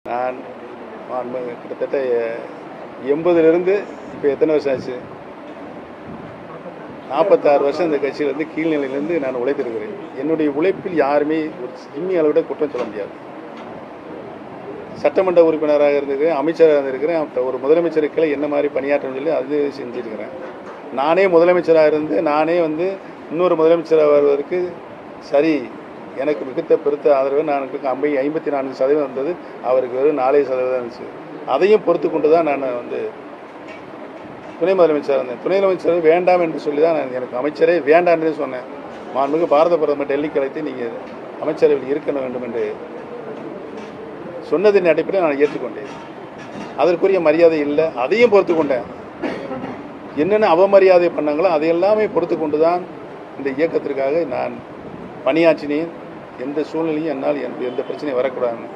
நான் கிட்டத்தட்ட 80லேருந்து இப்போ எத்தனை வருஷம் ஆச்சு, 46 வருஷம் இந்த கட்சியிலேருந்து கீழ்நிலையிலேருந்து நான் உழைத்திருக்கிறேன். என்னுடைய உழைப்பில் யாருமே ஒரு சிம்மி அளவிட குற்றம் சொல்ல முடியாது. சட்டமன்ற உறுப்பினராக இருந்திருக்கிறேன், அமைச்சராக இருந்திருக்கிறேன், ஒரு முதலமைச்சருக்கு என்ன மாதிரி பணியாற்றணும்னு சொல்லி அது செஞ்சுருக்கிறேன். நானே முதலமைச்சராக இருந்து நானே இன்னொரு முதலமைச்சராக வருவதற்கு சரி எனக்கு மிகுந்த பெருத்த ஆதரவு. நான் 54% வந்தது, அவருக்கு வெறும் 4% இருந்துச்சு. அதையும் பொறுத்து கொண்டு தான் நான் துணை முதலமைச்சராக இருந்தேன். துணை முதலமைச்சர் வேண்டாம் என்று சொல்லி தான் நான் எனக்கு அமைச்சரே வேண்டாம்னு சொன்னேன். மாண்புமிகு பாரத பிரதமர் டெல்லிக்கு அழைத்து நீங்கள் அமைச்சரவையில் இருக்க வேண்டும் என்று சொன்னதின் அடிப்படையில் நான் ஏற்றுக்கொண்டேன். அதற்குரிய மரியாதை இல்லை, அதையும் பொறுத்து கொண்டேன். என்னென்ன அவமரியாதை பண்ணாங்களோ அதையெல்லாமே பொறுத்து கொண்டு தான் இந்த இயக்கத்திற்காக நான் பணியாற்றினேன். எந்த சூழ்நிலையும் என்னால் எந்த பிரச்சனையும் வரக்கூடாதுன்னு